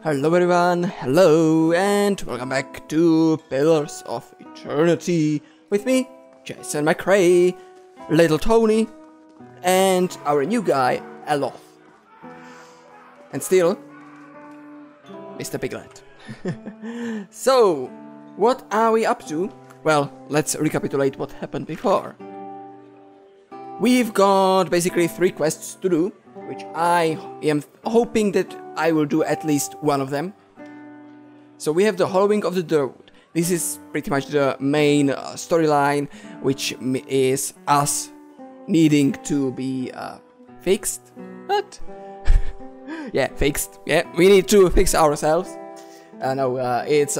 Hello everyone, hello, and welcome back to Pillars of Eternity with me, JasonMcRay, Lil Tony, and our new guy, Alof. And still, Mr. Piglet. So, what are we up to? Well, let's recapitulate what happened before. We've got basically 3 quests to do, which I am hoping that I will do at least one of them. So we have the Hollowing of the Druid. This is pretty much the main storyline, which is us needing to be fixed. What? Yeah, fixed. Yeah, we need to fix ourselves. No, it's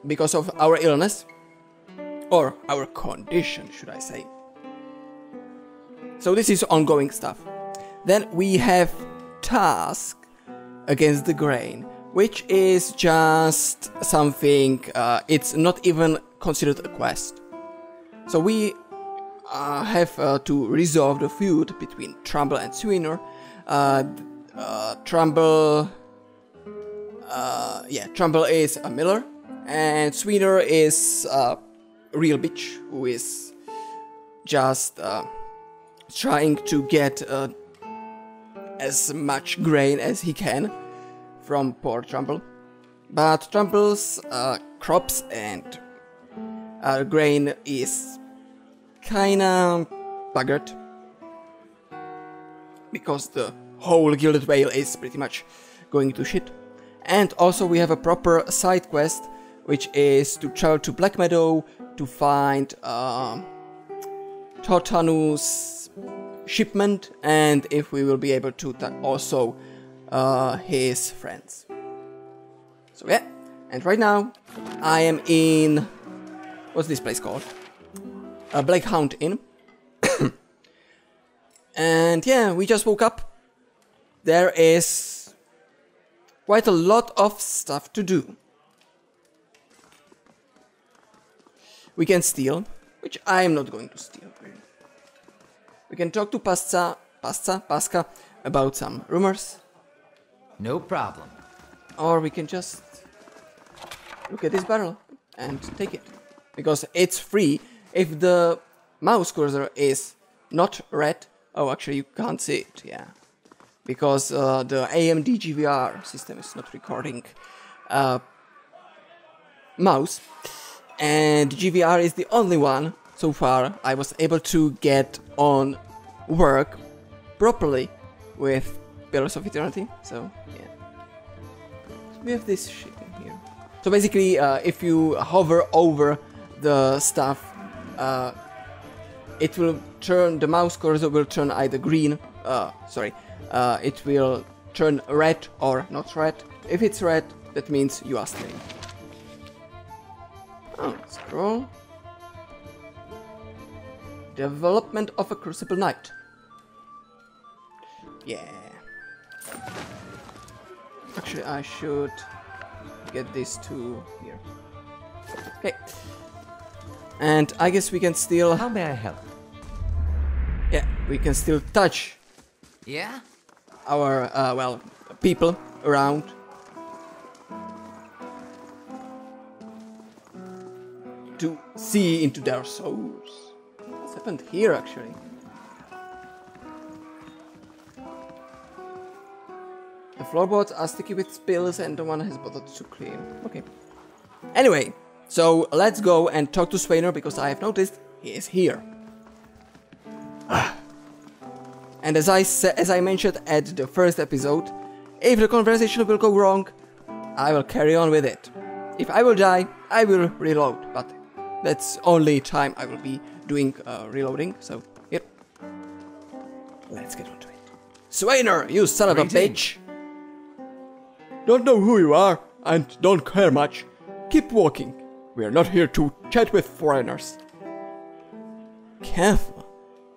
because of our illness. Or our condition, should I say. So this is ongoing stuff. Then we have Task Against the Grain, which is just something, it's not even considered a quest. So we have to resolve the feud between Trumbull and Swinner. Trumbull is a miller, and Swinner is a real bitch who is just trying to get as much grain as he can from poor Trumbull. But Trumbull's crops and grain is kinda buggered, because the whole Gilded Vale is pretty much going to shit. And also we have a proper side quest, which is to travel to Black Meadow to find Tortanu's shipment, and if we will be able to also his friends. So yeah, and right now I am in, what's this place called? Blackhound Inn. And yeah, we just woke up. There is quite a lot of stuff to do. We can steal, which I am not going to steal. We can talk to Pasca about some rumors. No problem. Or we can just look at this barrel and take it. Because it's free. If the mouse cursor is not red... Oh, actually you can't see it, yeah. Because the AMD GVR system is not recording mouse. And GVR is the only one so far I was able to get on work properly with Pillars of Eternity, so yeah. So we have this shit in here. So basically, if you hover over the stuff, it will turn, the mouse cursor will turn either green, it will turn red or not red. If it's red, that means you are stealing. Oh, scroll. Development of a Crucible Knight. Yeah. Actually, I should get this to here. Okay. And I guess we can still... How may I help? Yeah, we can still touch... Yeah? Our, well, people around. To see into their souls. What's happened here, actually? The floorboards are sticky with spills and no one has bothered to clean. Okay. Anyway, so let's go and talk to Swinner, because I have noticed he is here. And as I mentioned at the first episode, if the conversation will go wrong, I will carry on with it. If I will die, I will reload, but that's only time I will be doing reloading, so here. Let's get onto it. Swinner, you son of a bitch! Don't know who you are, and don't care much. Keep walking. We are not here to chat with foreigners. Careful.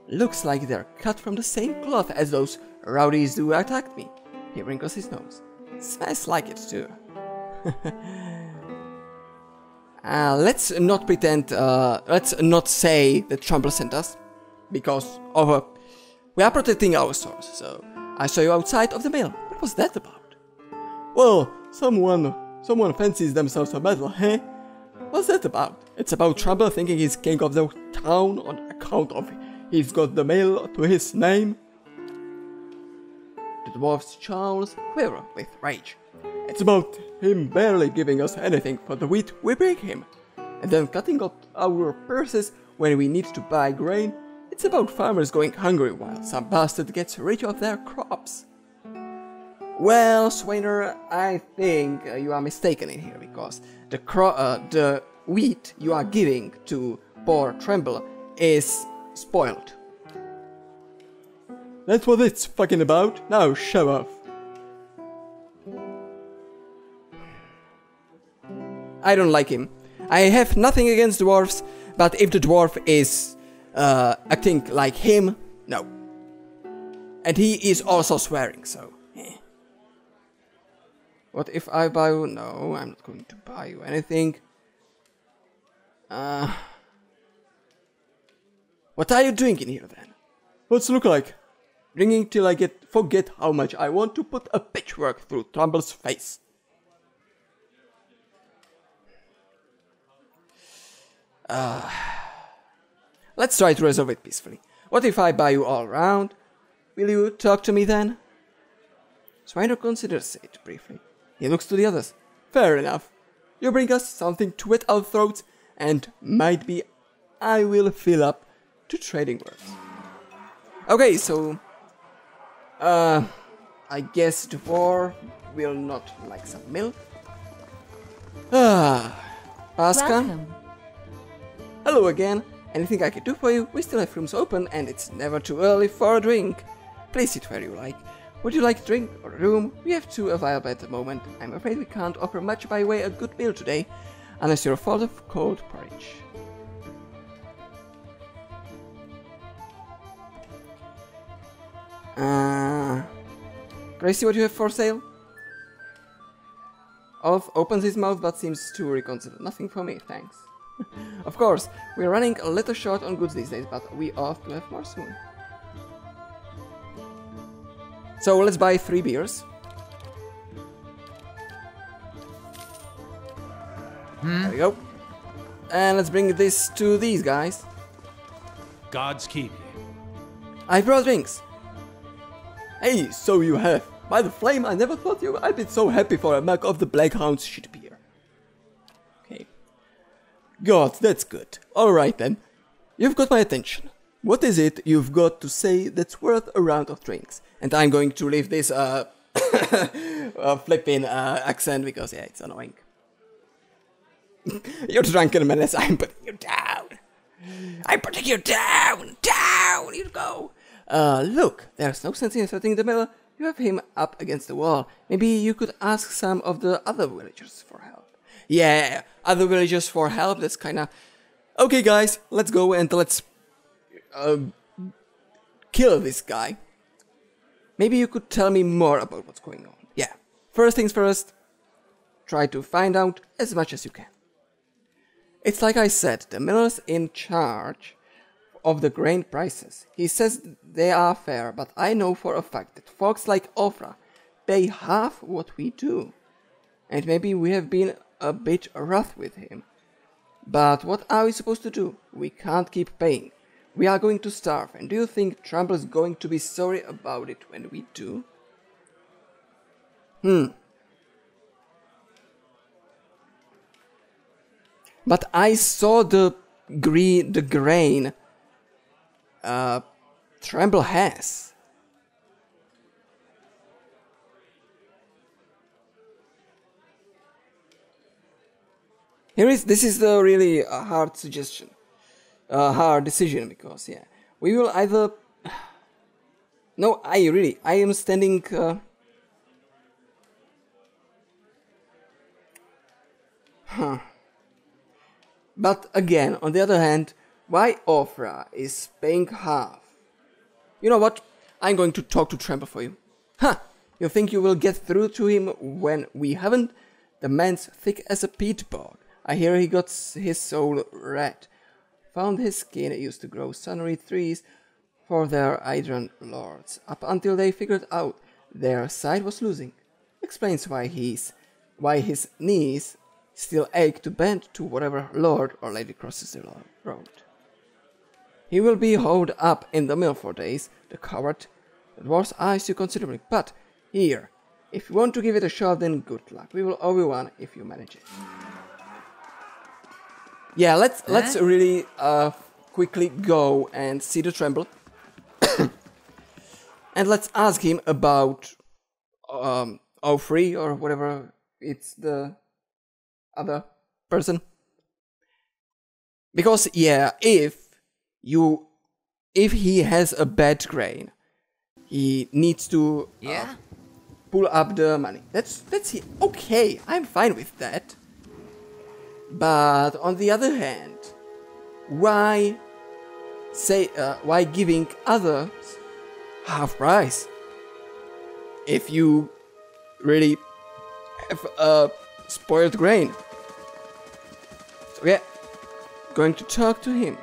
Looks like they're cut from the same cloth as those rowdies who attacked me. He wrinkles his nose. Smells like it too. Let's not pretend, let's not say that Trumbull sent us, because of we are protecting our stores, so I saw you outside of the mill. What was that about? Well, someone fancies themselves a medal, eh? What's that about? It's about Trumbull thinking he's king of the town on account of he's got the mail to his name. The dwarf's jowls quiver with rage. It's about him barely giving us anything for the wheat we bring him, and then cutting up our purses when we need to buy grain. It's about farmers going hungry while some bastard gets rich of their crops. Well, Swainer, I think you are mistaken in here, because the wheat you are giving to poor Tremble is spoiled. That's what it's fucking about. Now show off. I don't like him. I have nothing against dwarves, but if the dwarf is acting like him, no. And he is also swearing, so... What if I buy you? No, I'm not going to buy you anything. What are you drinking here then? What's it look like? Drinking till I forget how much I want to put a pitchfork through Trumble's face. Let's try to resolve it peacefully. What if I buy you all round? Will you talk to me then? Swiner considers it briefly. He looks to the others. Fair enough. You bring us something to wet our throats, and might be I will fill up to trading words. Okay, so... I guess the war will not like some milk. Pasca? Welcome. Hello again. Anything I can do for you? We still have rooms open, and it's never too early for a drink. Please sit where you like. Would you like a drink or a room? We have two available at the moment. I'm afraid we can't offer much by way of a good meal today, unless you're fond of cold porridge. Gracie, what do you have for sale? Olaf opens his mouth but seems to reconsider. Nothing for me, thanks. Of course, we're running a little short on goods these days, but we ought to have more soon. So let's buy 3 beers. There we go. And let's bring this to these guys. Godspeed. I brought drinks. Hey, so you have. By the flame, I never thought I'd be so happy for a mug of the Black Hound's shit beer. Okay. God, that's good. Alright then. You've got my attention. What is it you've got to say that's worth a round of drinks? And I'm going to leave this flipping accent because, yeah, it's annoying. You're drunken menace, I'm putting you down. I'm putting you down. Down you go. Look, there's no sense in threatening the miller. You have him up against the wall. Maybe you could ask some of the other villagers for help. Yeah, other villagers for help, that's kinda... Okay guys, let's go and let's... kill this guy. Maybe you could tell me more about what's going on. Yeah, first things first, try to find out as much as you can. It's like I said, the miller's in charge of the grain prices. He says they are fair, but I know for a fact that folks like Ofra pay half what we do. And maybe we have been a bit rough with him. But what are we supposed to do? We can't keep paying. We are going to starve, and do you think Trumble's going to be sorry about it when we do? But I saw the grain Tremble has. This is the really hard suggestion. Hard decision, because, yeah, we will either... No, I am standing... But again, on the other hand, why Ofra is paying half? You know what? I'm going to talk to Tremble for you. Ha! You think you will get through to him when we haven't? The man's thick as a peat bog. I hear he got his soul red. Found his skin used to grow sunny trees for their Idran lords, up until they figured out their side was losing. explains why his knees still ache to bend to whatever lord or lady crosses the road. He will be holed up in the mill for days, the coward. The dwarves eyes you considerably, but here, if you want to give it a shot, then good luck. We will owe you one if you manage it. Yeah, let's really quickly go and see the tremble. And let's ask him about O3 or whatever it's the other person. Because yeah, if he has a bad grain, he needs to pull up the money. That's okay. I'm fine with that. But on the other hand, why giving others half price if you really have a spoiled grain? So yeah, going to talk to him.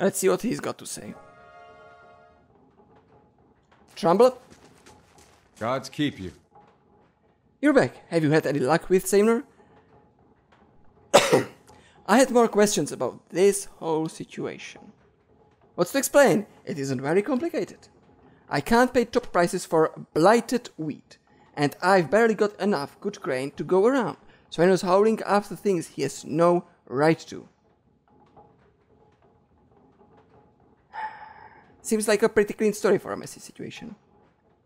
Let's see what he's got to say. Trumble? Gods keep you. You're back. Have you had any luck with Samner? I had more questions about this whole situation. What's to explain? It isn't very complicated. I can't pay top prices for blighted wheat, and I've barely got enough good grain to go around. Sveinor's howling after things he has no right to. Seems like a pretty clean story for a messy situation.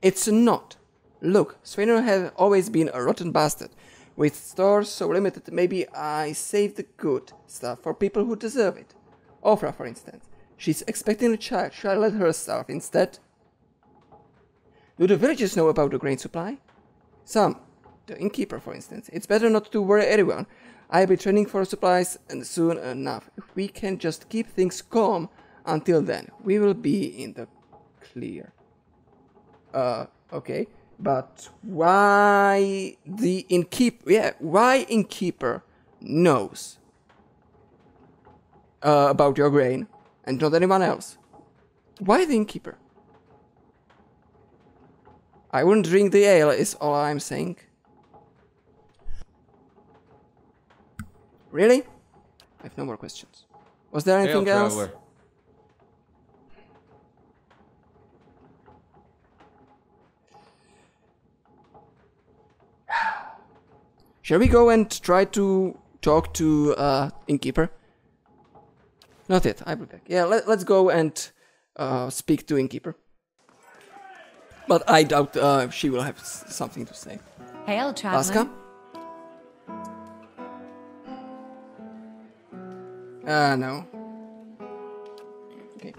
It's not. Look, Sveinor has always been a rotten bastard. With stores so limited, maybe I save the good stuff for people who deserve it. Ofra, for instance. She's expecting a child. Should I let her starve instead? Do the villagers know about the grain supply? Some. The innkeeper, for instance. It's better not to worry anyone. I'll be training for supplies and soon enough. If we can just keep things calm until then, we will be in the clear. Okay. But why the innkeeper? Yeah, why innkeeper knows about your grain and not anyone else? Why the innkeeper? I wouldn't drink the ale, is all I'm saying. Really? I have no more questions. Was there anything else? Traveler. Shall we go and try to talk to innkeeper? Not yet, I'll be back. Yeah, let's go and speak to innkeeper. But I doubt she will have something to say. Hail, traveler. Laska? No. Okay.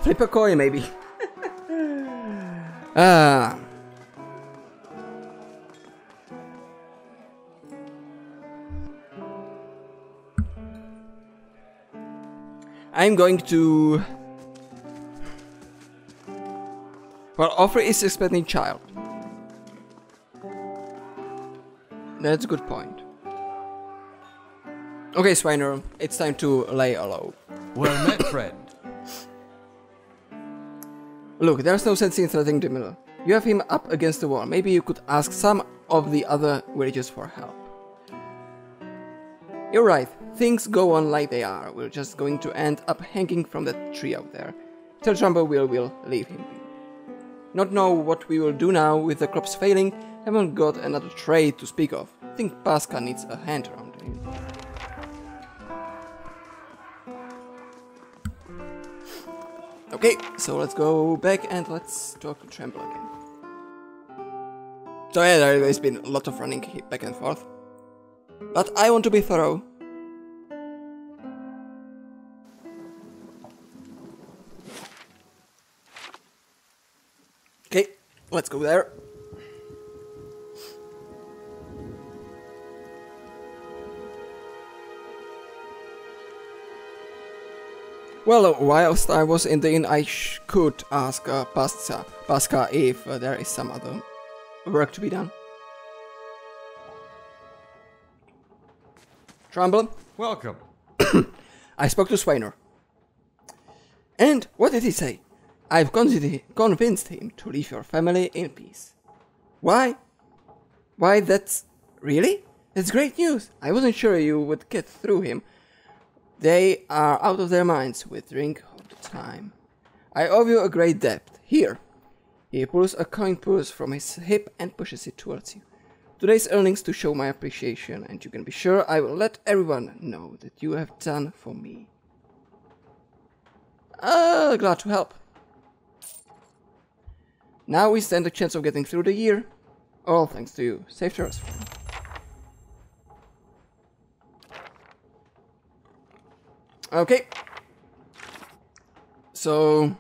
Flip a coin, maybe. I'm going to... Well, Offrey is expecting child. That's a good point. Okay, Swiner, it's time to lay low. Well met, friend. Look, there's no sense in threatening the miller. You have him up against the wall. Maybe you could ask some of the other villagers for help. You're right. Things go on like they are. We're just going to end up hanging from that tree out there. Tell Jumbo we'll leave him be. Not know what we will do now with the crops failing. Haven't got another trade to speak of. Think Pasca needs a hand around him. Okay, so let's go back and let's talk to Tremble again. So yeah, there's been a lot of running back and forth. But I want to be thorough. Okay, let's go there. Well, whilst I was in the inn, I could ask Pasca if there is some other work to be done. Trumble? Welcome. I spoke to Swainer. And what did he say? I've convinced him to leave your family in peace. Why? Why, that's... Really? That's great news. I wasn't sure you would get through him. They are out of their minds with drink all the time. I owe you a great debt. Here. He pulls a coin purse from his hip and pushes it towards you. Today's earnings to show my appreciation, and you can be sure I will let everyone know that you have done for me. Glad to help. Now we stand a chance of getting through the year. All thanks to you. Safe travels, friend. Okay. So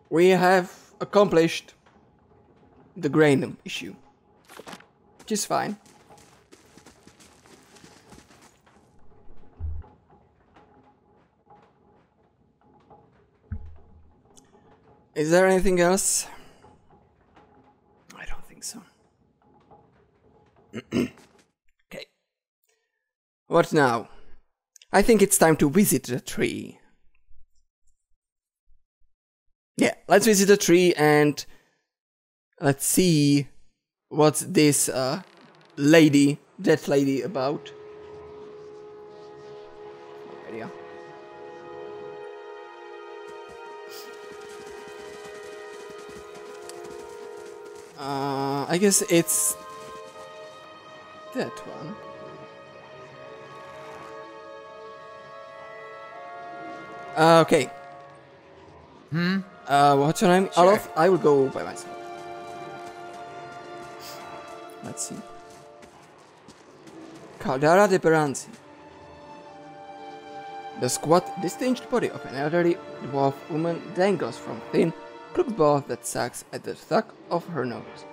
we have accomplished the grain issue, which is fine. Is there anything else? I don't think so. Okay. What now? I think it's time to visit the tree. Yeah, let's visit the tree and let's see what's this lady, that lady about. No idea. I guess it's that one. Okay. What's your name? Sure. Olof? I will go by myself. Let's see. Caldara de Peranzi. The squat, distinguished body of an elderly dwarf woman dangles from thin, crooked ball that sags at the tuck of her nose.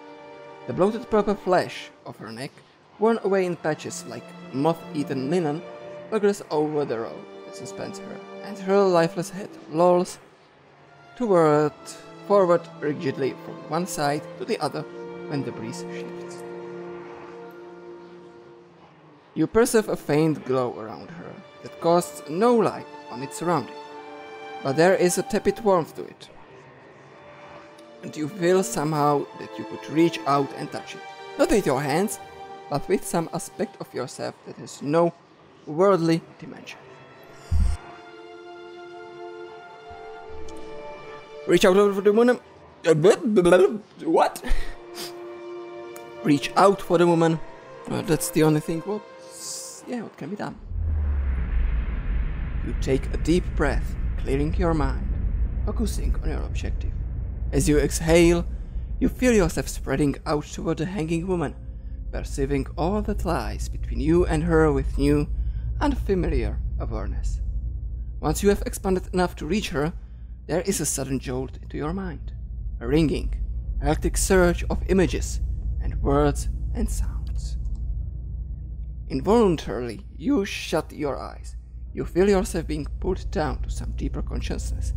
The bloated purple flesh of her neck, worn away in patches like moth-eaten linen, buggers over the rope that suspends her, and her lifeless head lolls forward rigidly from one side to the other when the breeze shifts. You perceive a faint glow around her that casts no light on its surrounding, but there is a tepid warmth to it, and you feel somehow that you could reach out and touch it, not with your hands, but with some aspect of yourself that has no worldly dimension. Reach out for the woman. What? Reach out for the woman. That's the only thing. What can be done? You take a deep breath, clearing your mind, focusing on your objective. As you exhale, you feel yourself spreading out toward the hanging woman, perceiving all that lies between you and her with new, unfamiliar awareness. Once you have expanded enough to reach her, there is a sudden jolt into your mind, a ringing, electric surge of images and words and sounds. Involuntarily, you shut your eyes. You feel yourself being pulled down to some deeper consciousness,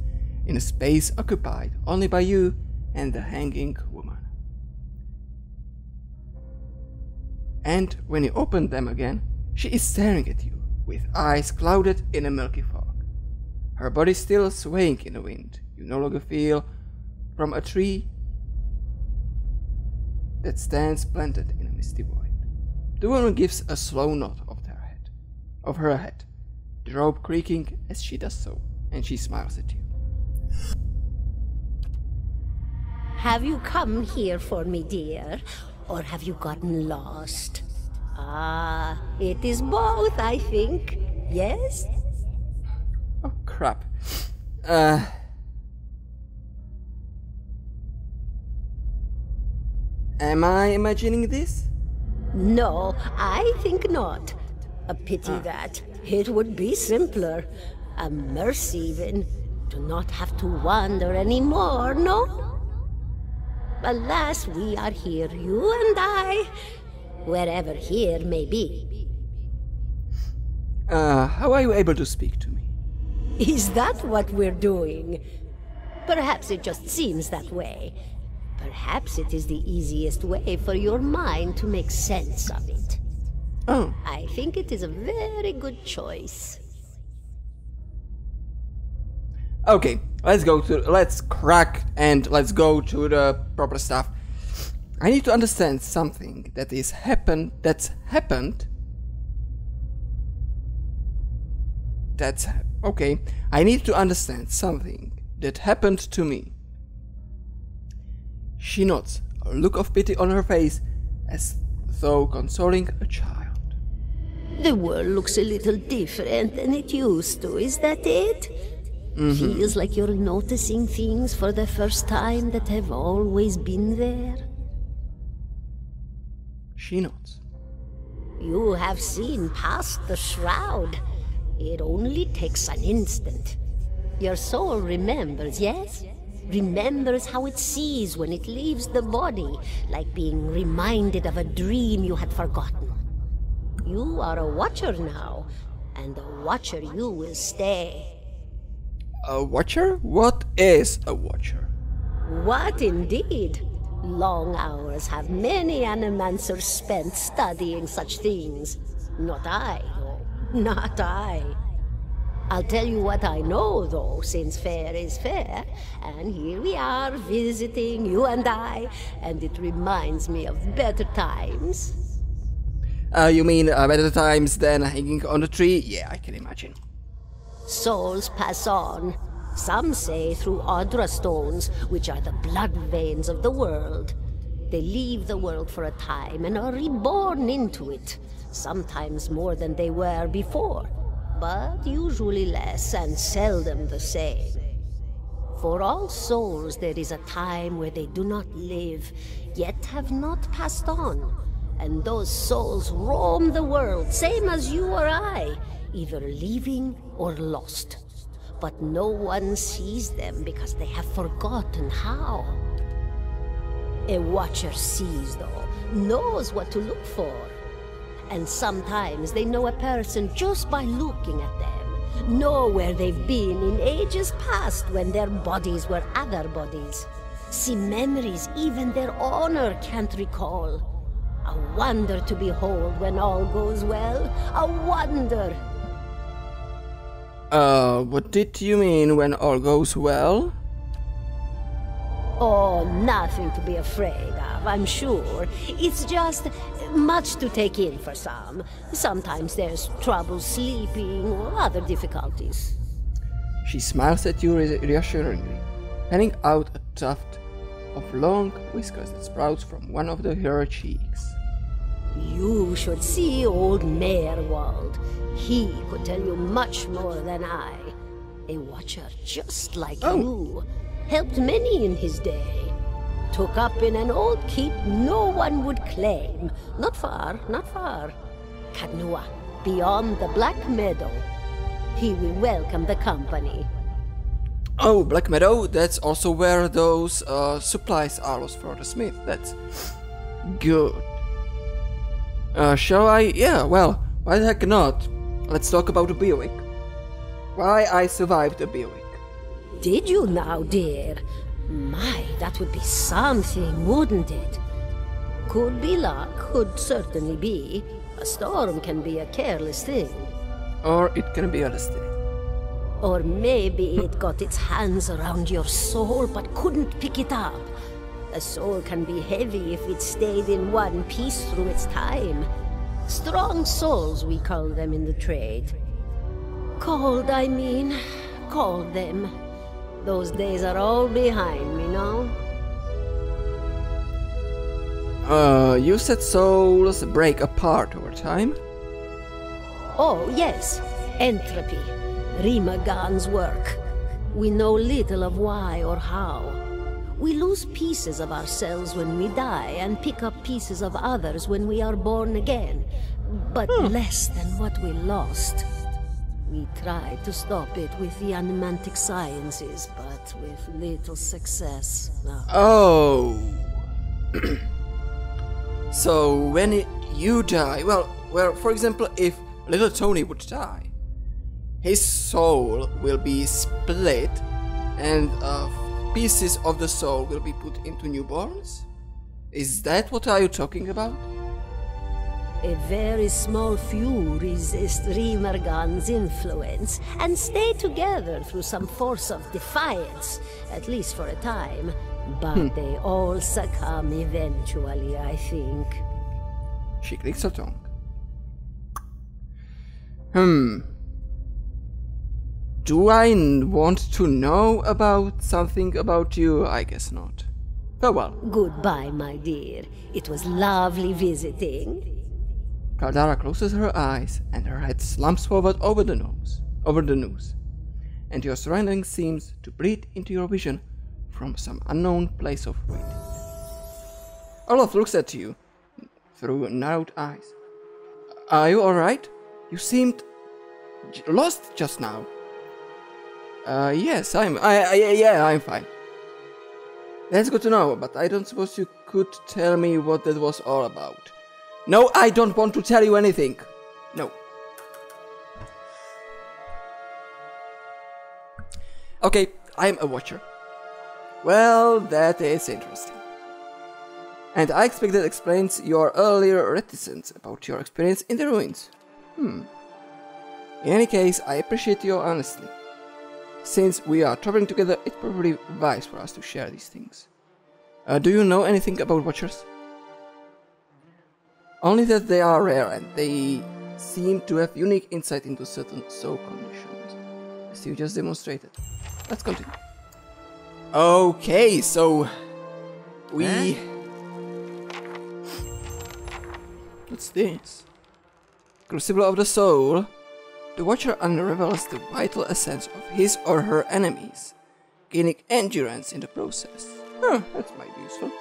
in a space occupied only by you and the hanging woman. And when you open them again, she is staring at you, with eyes clouded in a milky fog. Her body still swaying in the wind. You no longer feel from a tree that stands planted in a misty void. The woman gives a slow nod of her head, the rope creaking as she does so, and she smiles at you. Have you come here for me, dear, or have you gotten lost? Ah, it is both, I think. Yes? Oh, crap. Am I imagining this? No, I think not. A pity that. It would be simpler. A mercy even. To not have to wander anymore, no? Alas, we are here, you and I. Wherever here may be. How are you able to speak to me? Is that what we're doing? Perhaps it just seems that way. Perhaps it is the easiest way for your mind to make sense of it. Oh. I think it is a very good choice. Okay, let's crack and let's go to the proper stuff. I need to understand something that's happened. Okay. I need to understand something that happened to me. She nods, a look of pity on her face, as though consoling a child. The world looks a little different than it used to, is that it? Feels like you're noticing things for the first time that have always been there. She nods. You have seen past the shroud. It only takes an instant. Your soul remembers, yes? Remembers how it sees when it leaves the body, like being reminded of a dream you had forgotten. You are a watcher now, and a watcher you will stay. A watcher? What is a watcher? What indeed? Long hours have many animancers spent studying such things. Not I, though. Not I. I'll tell you what I know, though, since fair is fair, and here we are visiting, you and I, and it reminds me of better times. You mean better times than hanging on the tree? Yeah, I can imagine. Souls pass on. Some say through Audra stones, which are the blood veins of the world. They leave the world for a time and are reborn into it, sometimes more than they were before, but usually less and seldom the same. For all souls there is a time where they do not live, yet have not passed on, and those souls roam the world, same as you or I, either leaving or lost. But no one sees them because they have forgotten how. A watcher sees, though, knows what to look for. And sometimes they know a person just by looking at them, know where they've been in ages past when their bodies were other bodies. See memories even their owner can't recall. A wonder to behold when all goes well, a wonder. What did you mean when all goes well? Oh, nothing to be afraid of, I'm sure. It's just much to take in for some. Sometimes there's trouble sleeping or other difficulties. She smiles at you reassuringly, handing out a tuft of long whiskers that sprouts from one of her cheeks. You should see old Merwald. He could tell you much more than I. A watcher just like you. Helped many in his day. Took up in an old keep no one would claim. Not far, not far. Kadnua, beyond the Black Meadow. He will welcome the company. Oh, Black Meadow, that's also where those supplies are for the smith. That's good. Shall I? Yeah, well, why the heck not? Let's talk about the Bewick. Why I survived the Bewick. Did you now, dear? My, that would be something, wouldn't it? Could be luck, could certainly be. A storm can be a careless thing. Or it can be a destiny. Or maybe it got its hands around your soul but couldn't pick it up. A soul can be heavy if it stayed in one piece through its time. Strong souls, we call them in the trade. Cold, I mean. Called them. Those days are all behind me now. You said souls break apart over time? Oh, yes. Entropy. Rimagan's work. We know little of why or how. We lose pieces of ourselves when we die and pick up pieces of others when we are born again. But less than what we lost. We tried to stop it with the animantic sciences, but with little success. Oh. So when you die, well, for example, if Lil Tony would die, his soul will be split and pieces of the soul will be put into newborns? Is that what are you talking about? A very small few resist Rimergan's influence and stay together through some force of defiance, at least for a time. But they all succumb eventually, I think. She clicks her tongue. Do I want to know about something about you? I guess not. Farewell. Goodbye, my dear. It was lovely visiting. Caldara closes her eyes and her head slumps forward over the noose, and your surroundings seems to bleed into your vision from some unknown place of waiting. Olaf looks at you through narrowed eyes. Are you alright? You seemed lost just now. Yes, I'm fine. That's good to know, but I don't suppose you could tell me what that was all about. No, I don't want to tell you anything. No. Okay, I'm a watcher. Well, that is interesting. And I expect that explains your earlier reticence about your experience in the ruins. In any case, I appreciate your honesty. Since we are traveling together, it's probably wise for us to share these things. Do you know anything about watchers? Only that they are rare and they seem to have unique insight into certain soul conditions, as you just demonstrated. Let's continue. Okay, so we... What's this? Crucible of the Soul. The Watcher unravels the vital essence of his or her enemies, gaining endurance in the process. Huh, that might be useful.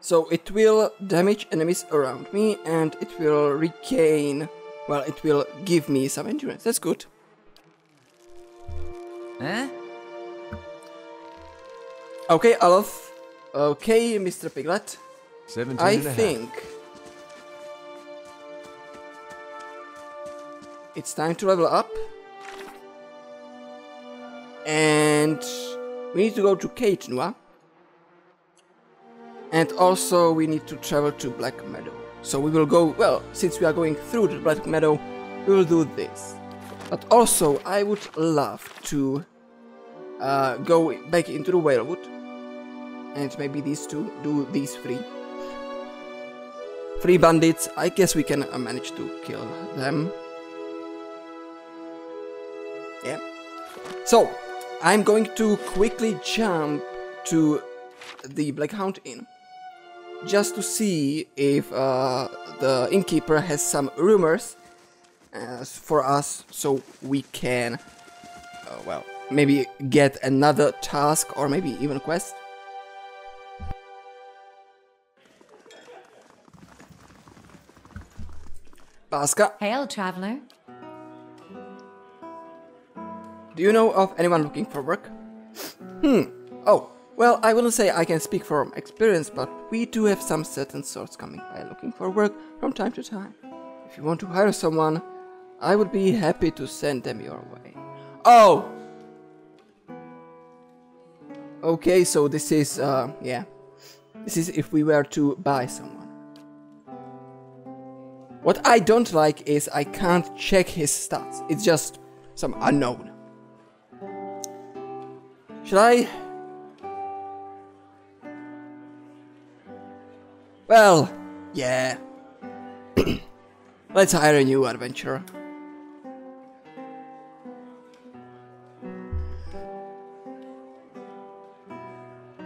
So it will damage enemies around me and it will regain... Well, it will give me some endurance. That's good. Huh? Okay, Olaf. Okay, Mr. Piglet. 17 I and a half. think it's time to level up. And we need to go to Keitnua. And also we need to travel to Black Meadow. So we will go, well, since we are going through the Black Meadow, we will do this. But also I would love to go back into the Whalewood. And maybe these two, do these three. 3 bandits, I guess we can manage to kill them. Yeah. So, I'm going to quickly jump to the Blackhound Inn. Just to see if the innkeeper has some rumors for us, so we can, well, maybe get another task or maybe even a quest. Baska, Hail, traveler. do you know of anyone looking for work? Oh, well, I wouldn't say I can speak from experience, but we do have some certain sorts coming by looking for work from time to time. If you want to hire someone, I would be happy to send them your way. Oh! Okay, so this is, yeah. This is if we were to buy someone. What I don't like is I can't check his stats. It's just some unknown. Should I? Well, yeah. Let's hire a new adventurer.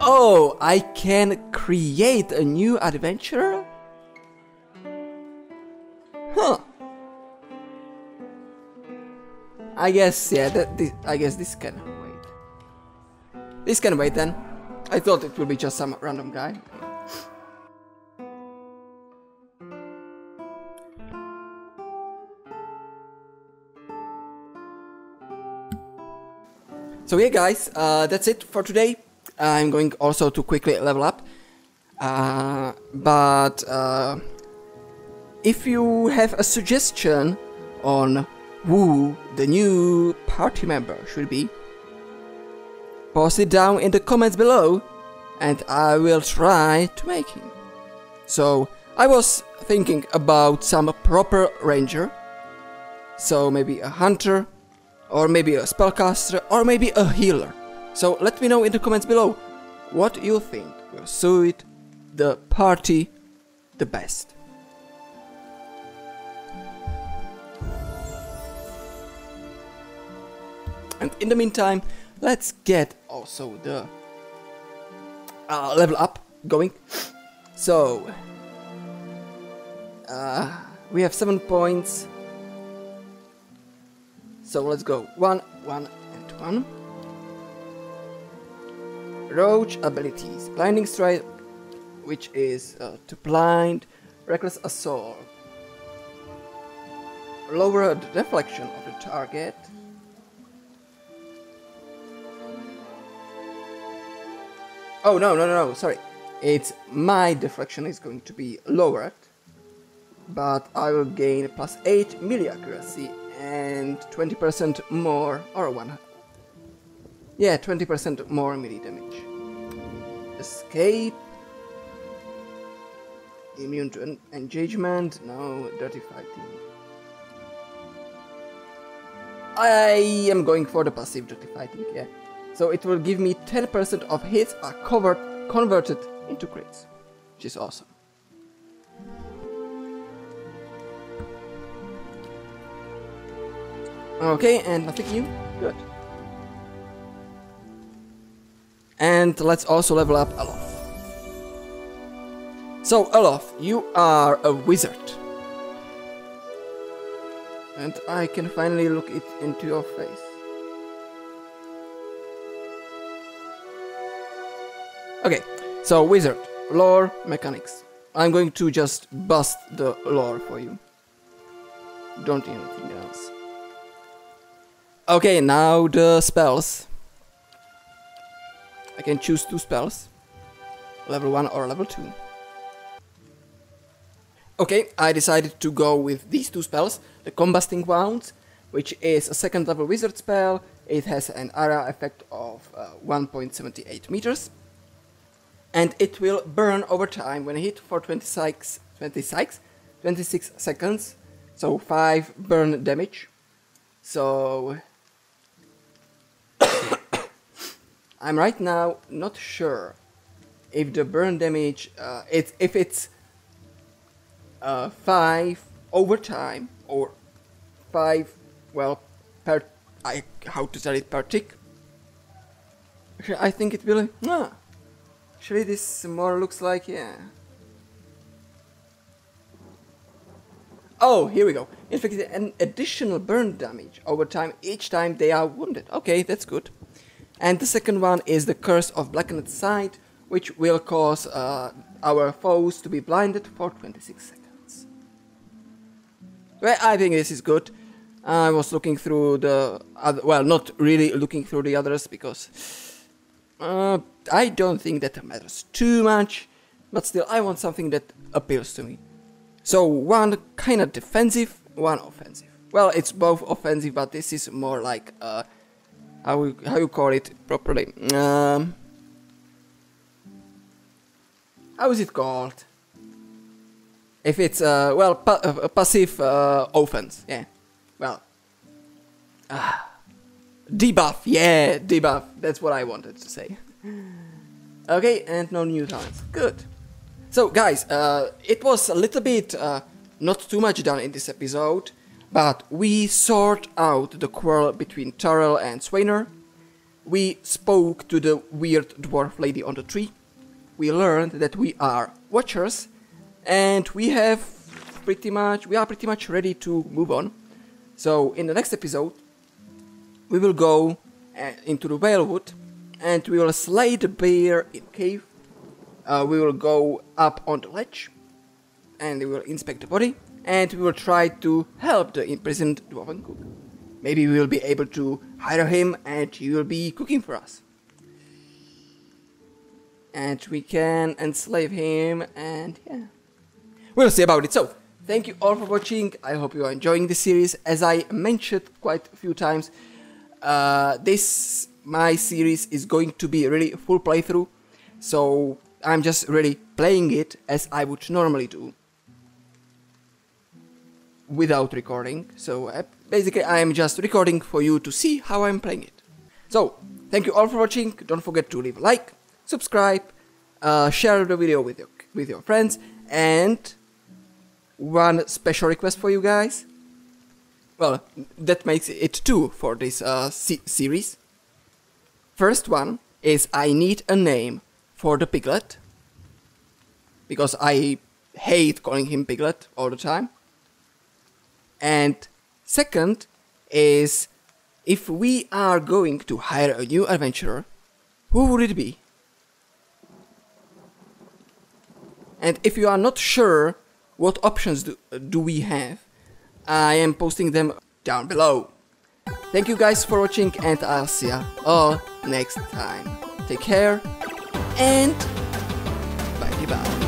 Oh, I can create a new adventurer? Huh. I guess, yeah, I guess this can wait. This can wait then. I thought it would be just some random guy. So yeah guys, that's it for today. I'm going also to quickly level up. But if you have a suggestion on who the new party member should be, post it down in the comments below and I will try to make him. So I was thinking about some proper ranger, so maybe a hunter, or maybe a spellcaster, or maybe a healer. So let me know in the comments below what you think will suit the party the best. And in the meantime, let's get also the level up going. So we have 7 points. So let's go 1, 1, and 1. Roach abilities: Blinding Strike, which is to blind, Reckless Assault, lower the deflection of the target. Oh no, sorry. It's my deflection is going to be lowered, but I will gain +8 melee accuracy and 20% more, or 20% more melee damage. Escape. Immune to engagement. No, dirty fighting. I am going for the passive dirty fighting, yeah. So it will give me 10% of hits are converted into crits, which is awesome. Okay, and nothing new. Good. And let's also level up Alof. So Alof, you are a wizard. And I can finally look it into your face. Okay, so wizard, lore, mechanics. I'm going to just bust the lore for you. Don't do anything else. Okay, now the spells. I can choose 2 spells. Level 1 or level 2. Okay, I decided to go with these 2 spells. The Combusting Wounds, which is a 2nd level wizard spell. It has an area effect of 1.78 meters. And it will burn over time when hit for 26 seconds. So 5 burn damage. So I'm right now not sure if the burn damage, if it's 5 over time or 5, well, per, how to tell it, per tick. I think it will, actually this more looks like, yeah. Oh, here we go. Inflicted an additional burn damage over time each time they are wounded. Okay, that's good. And the second one is the Curse of Blackened Sight, which will cause our foes to be blinded for 26 seconds. Well, I think this is good. I was looking through the other, well, not really looking through the others because I don't think that matters too much, but still I want something that appeals to me. So one kind of defensive, one offensive. Well, it's both offensive, but this is more like how you call it properly? How is it called? If it's well, passive offense, yeah. Well, debuff, yeah, debuff. That's what I wanted to say. Okay, and no new talents. Good. So, guys, it was a little bit not too much done in this episode, but we sort out the quarrel between Tarrell and Swainer. We spoke to the weird dwarf lady on the tree. We learned that we are watchers, and we are pretty much ready to move on. So in the next episode, we will go into the Whalewood, and we will slay the bear in cave. We will go up on the ledge, and we will inspect the body, and we will try to help the imprisoned dwarven cook. Maybe we will be able to hire him, and he will be cooking for us. And we can enslave him, and yeah. We'll see about it. So, thank you all for watching. I hope you are enjoying this series. As I mentioned quite a few times, my series is going to be really full playthrough. so I'm just really playing it as I would normally do, without recording. So basically I am just recording for you to see how I'm playing it. So, thank you all for watching. Don't forget to leave a like, subscribe, share the video with your friends, and one special request for you guys. Well, that makes it 2 for this series. First one is I need a name for the Piglet, because I hate calling him Piglet all the time. And second is, if we are going to hire a new adventurer, who would it be? And if you are not sure what options do we have, I am posting them down below. Thank you guys for watching, and I'll see ya all next time. Take care, and bye bye.